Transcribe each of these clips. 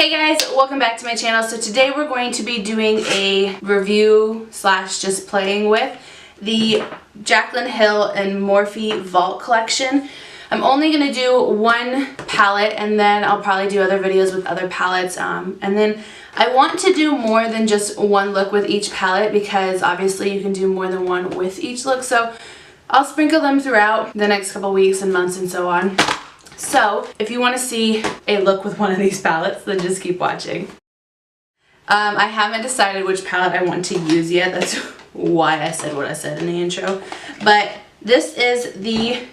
Hey guys, welcome back to my channel. So today we're going to be doing a review slash just playing with the Jaclyn Hill and Morphe Vault collection. I'm only going to do one palette and then I'll probably do other videos with other palettes. And then I want to do more than just one look with each palette because obviously you can do more than one with each look. So I'll sprinkle them throughout the next couple weeks and months and so on. So if you want to see a look with one of these palettes, then just keep watching. I haven't decided which palette I want to use yet. That's why I said what I said in the intro. But this is the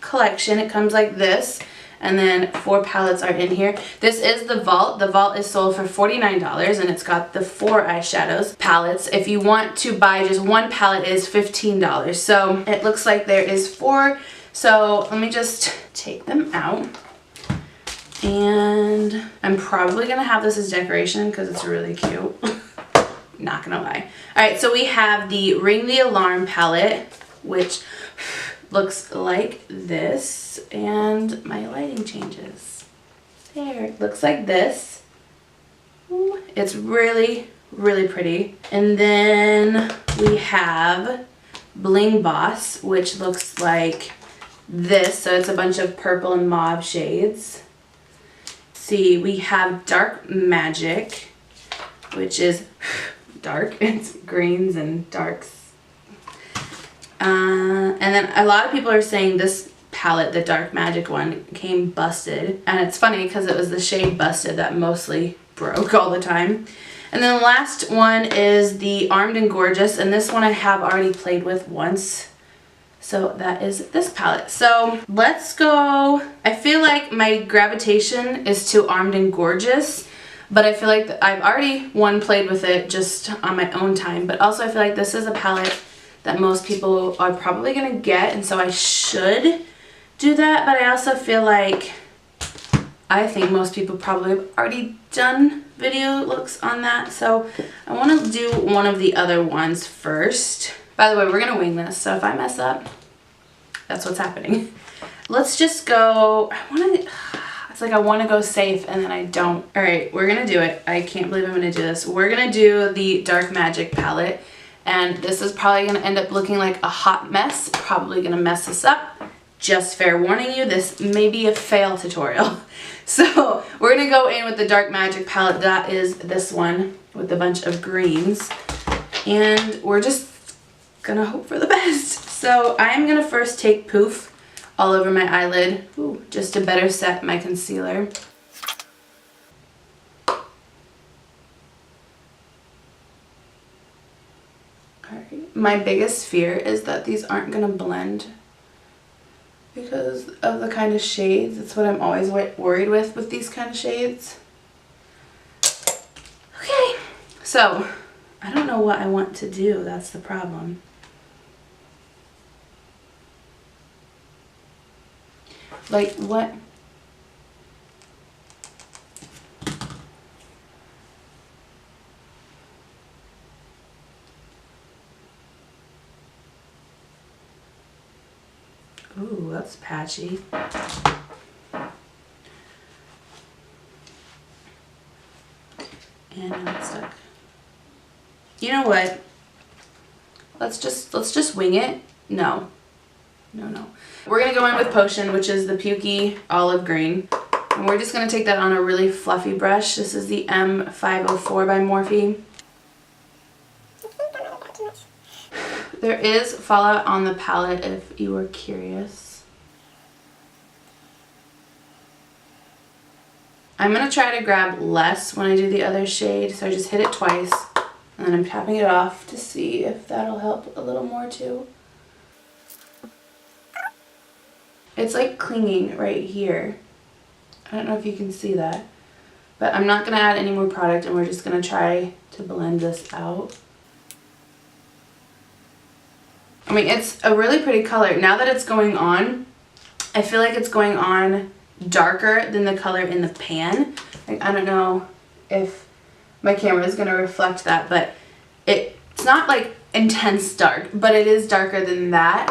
collection. It comes like this. And then 4 palettes are in here. This is the Vault. The Vault is sold for $49 and it's got the 4 eyeshadows palettes. If you want to buy just one palette, it is $15. So it looks like there is 4. So let me just take them out. And I'm probably going to have this as decoration because it's really cute. Not going to lie. Alright, so we have the Ring the Alarm palette, which looks like this. And my lighting changes. There, it looks like this. Ooh, it's really, really pretty. And then we have Bling Boss, which looks like this. So it's a bunch of purple and mauve shades. See, we have Dark Magic, which is dark. It's greens and darks. And then a lot of people are saying this palette, the Dark Magic one, came busted. And it's funny because it was the shade Busted that mostly broke all the time. And then the last one is the Armed and Gorgeous. And this one I have already played with once. So that is this palette. So let's go. I feel like my gravitation is to Armed and Gorgeous. But I feel like I've already played with it just on my own time. But also I feel like this is a palette that most people are probably going to get. And so I should do that. But I also feel like I think most people probably have already done video looks on that. So I want to do one of the other ones first. By the way, we're going to wing this. So if I mess up, that's what's happening. Let's just go. It's like I want to go safe and then I don't. All right, we're going to do it. I can't believe I'm going to do this. We're going to do the Dark Magic palette. And this is probably going to end up looking like a hot mess. Probably going to mess this up. Just fair warning you, this may be a fail tutorial. So we're going to go in with the Dark Magic palette. That is this one with a bunch of greens. And we're just going to hope for the best. So I'm going to first take Poof all over my eyelid. Ooh, just to better set my concealer. My biggest fear is that these aren't going to blend because of the kind of shades. That's what I'm always worried with these kind of shades. Okay, so I don't know what I want to do. That's the problem. Like what? Ooh, that's patchy. And now it's stuck. You know what? Let's just wing it. No. We're gonna go in with Potion, which is the Pukey Olive Green. And we're just gonna take that on a really fluffy brush. This is the M504 by Morphe. There is fallout on the palette if you were curious. I'm going to try to grab less when I do the other shade, so I just hit it twice and then I'm tapping it off to see if that'll help a little more too. It's like clinging right here. I don't know if you can see that, but I'm not going to add any more product and we're just going to try to blend this out. I mean, it's a really pretty color. Now that it's going on, I feel like it's going on darker than the color in the pan. Like, I don't know if my camera is going to reflect that, but it's not like intense dark, but it is darker than that.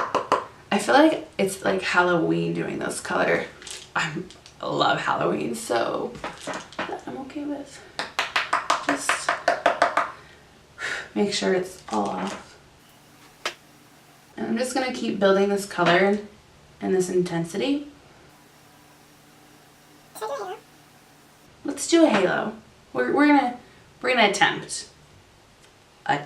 I feel like it's like Halloween doing this color. I'm love Halloween, so that I'm okay with. Just make sure it's all off. And I'm just gonna keep building this color and this intensity. Let's do a halo. We're gonna attempt. I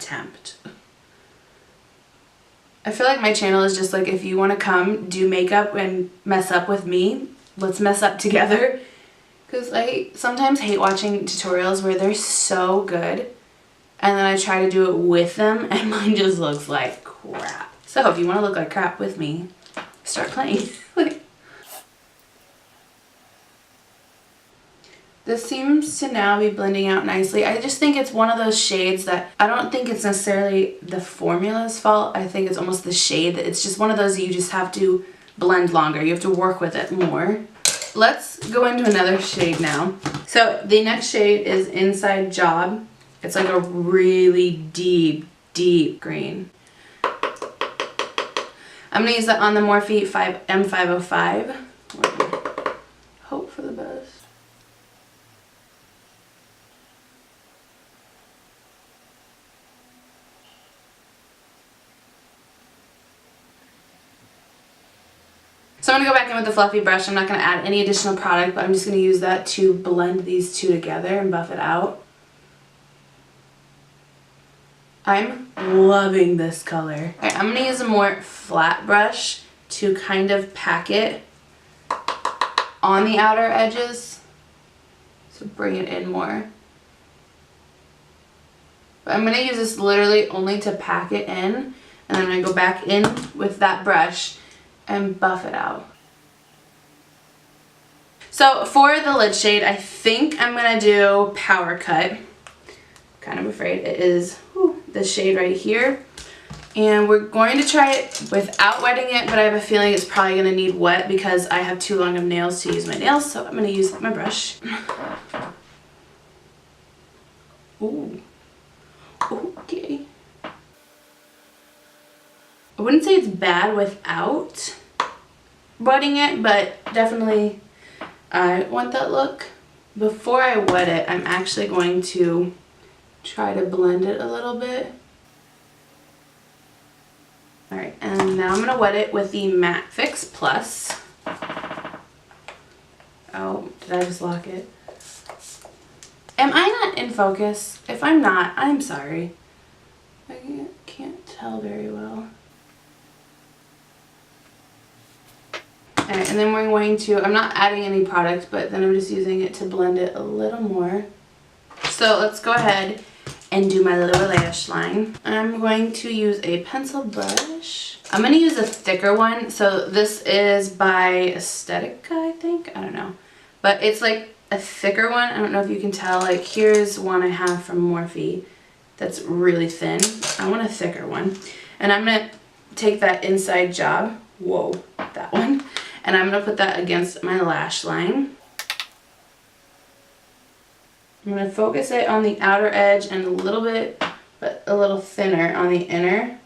feel like my channel is just like, if you want to come do makeup and mess up with me, let's mess up together. Because I sometimes hate watching tutorials where they're so good and then I try to do it with them and mine just looks like crap. So if you want to look like crap with me, start playing. This seems to now be blending out nicely. I just think it's one of those shades that I don't think it's necessarily the formula's fault. I think it's almost the shade. It's just one of those that you just have to blend longer. You have to work with it more. Let's go into another shade now. So the next shade is Inside Job. It's like a really deep, deep green. I'm going to use that on the Morphe M505. Hope for the best. So I'm going to go back in with the fluffy brush. I'm not going to add any additional product, but I'm just going to use that to blend these two together and buff it out. I'm loving this color. Alright, I'm going to use a more flat brush to kind of pack it on the outer edges. So bring it in more. But I'm going to use this literally only to pack it in. And then I'm going to go back in with that brush and buff it out. So for the lid shade, I think I'm going to do Power Cut. Kind of afraid it is this shade right here. And we're going to try it without wetting it, but I have a feeling it's probably going to need wet because I have too long of nails to use my nails, so I'm going to use my brush. Ooh. Okay. I wouldn't say it's bad without wetting it, but definitely I want that look. Before I wet it, I'm actually going to try to blend it a little bit. Alright, and now I'm going to wet it with the Matte Fix Plus. Oh, did I just lock it? Am I not in focus? If I'm not, I'm sorry. I can't tell very well. Alright, and then we're going to, I'm not adding any product, but then I'm just using it to blend it a little more. So let's go ahead and do my lower lash line. I'm going to use a pencil brush. I'm going to use a thicker one. So this is by Aesthetica, I think. I don't know. But it's like a thicker one. I don't know if you can tell. Like here's one I have from Morphe that's really thin. I want a thicker one. And I'm going to take that Inside Job. Whoa, that one. And I'm going to put that against my lash line. I'm going to focus it on the outer edge and a little bit, but a little thinner on the inner.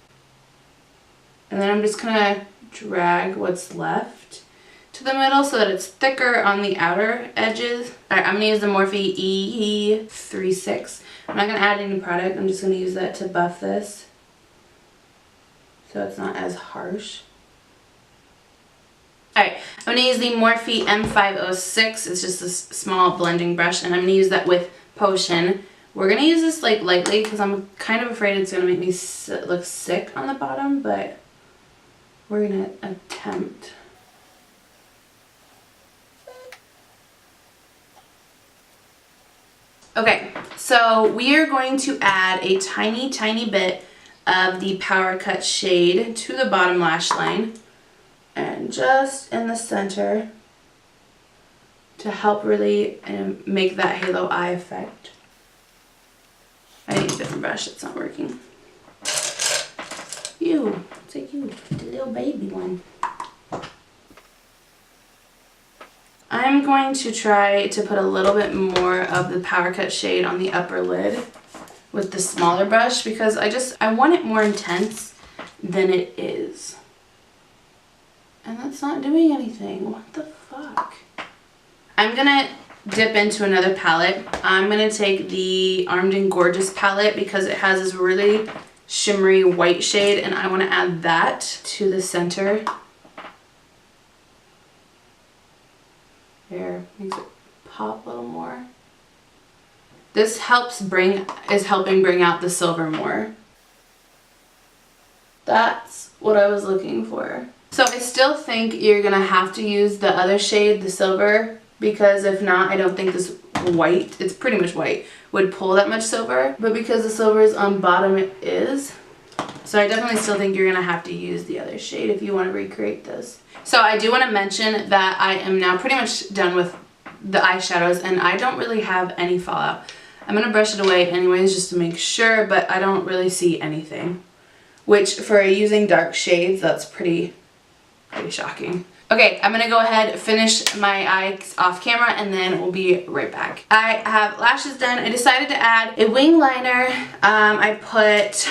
And then I'm just going to drag what's left to the middle so that it's thicker on the outer edges. Alright, I'm going to use the Morphe E36. I'm not going to add any product. I'm just going to use that to buff this so it's not as harsh. Alright, I'm going to use the Morphe M506. It's just this small blending brush, and I'm going to use that with Potion. We're going to use this like lightly because I'm kind of afraid it's going to make me look sick on the bottom, but we're going to attempt. Okay, so we are going to add a tiny, tiny bit of the Power Cut shade to the bottom lash line. And just in the center to help really make that halo eye effect. I need a different brush, it's not working. You, take you, the little baby one. I'm going to try to put a little bit more of the Power Cut shade on the upper lid with the smaller brush because I want it more intense than it is. And that's not doing anything. What the fuck? I'm gonna dip into another palette. I'm gonna take the Armed and Gorgeous palette because it has this really shimmery white shade, and I want to add that to the center. There, makes it pop a little more. This is helping bring out the silver more. That's what I was looking for. So I still think you're gonna have to use the other shade, the silver, because if not, I don't think this white, it's pretty much white, would pull that much silver. But because the silver is on bottom, it is. So I definitely still think you're gonna have to use the other shade if you want to recreate this. So I do want to mention that I am now pretty much done with the eyeshadows, and I don't really have any fallout. I'm gonna brush it away anyways just to make sure, but I don't really see anything. Which for using dark shades, that's pretty shocking. Okay, I'm gonna go ahead, finish my eyes off camera, and then we'll be right back. I have lashes done. I decided to add a wing liner. I put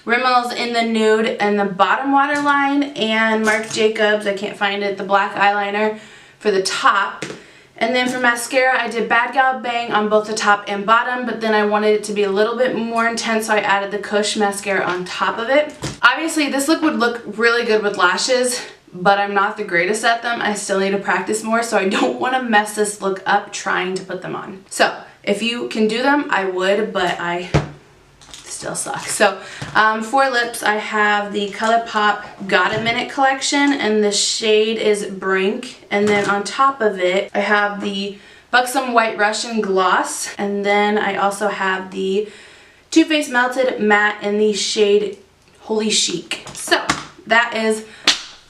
Rimmel's in the nude and the bottom waterline, and Marc Jacobs, I can't find it, the black eyeliner for the top. And then for mascara, I did Bad Gal Bang on both the top and bottom, but then I wanted it to be a little bit more intense, so I added the Kush mascara on top of it. Obviously, this look would look really good with lashes, but I'm not the greatest at them. I still need to practice more, so I don't want to mess this look up trying to put them on. So, if you can do them, I would, but I still suck. So, for lips, I have the ColourPop Got a Minute collection, and the shade is Brink. And then on top of it, I have the Buxom White Russian Gloss, and then I also have the Too Faced Melted Matte in the shade Holy Chic. So, that is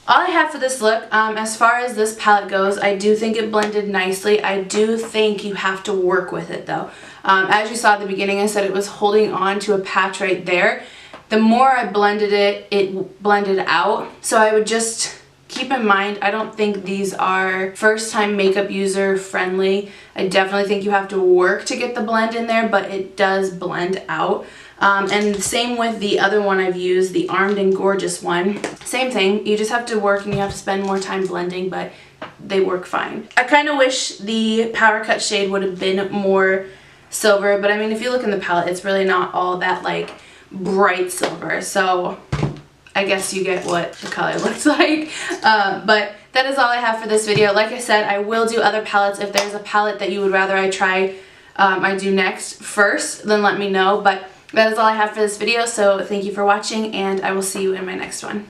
all I have for this look. As far as this palette goes, I do think it blended nicely. I do think you have to work with it though. As you saw at the beginning, I said it was holding on to a patch right there. The more I blended it, it blended out. So I would just keep in mind, I don't think these are first time makeup user friendly. I definitely think you have to work to get the blend in there, but it does blend out. And same with the other one I've used, the Armed and Gorgeous one. Same thing, you just have to work and you have to spend more time blending, but they work fine. I kind of wish the Power Cut shade would have been more silver, but I mean, if you look in the palette, it's really not all that like bright silver, so I guess you get what the color looks like. But that is all I have for this video. Like I said, I will do other palettes. If there's a palette that you would rather I try, I do next first, then let me know. But that is all I have for this video, so thank you for watching, and I will see you in my next one.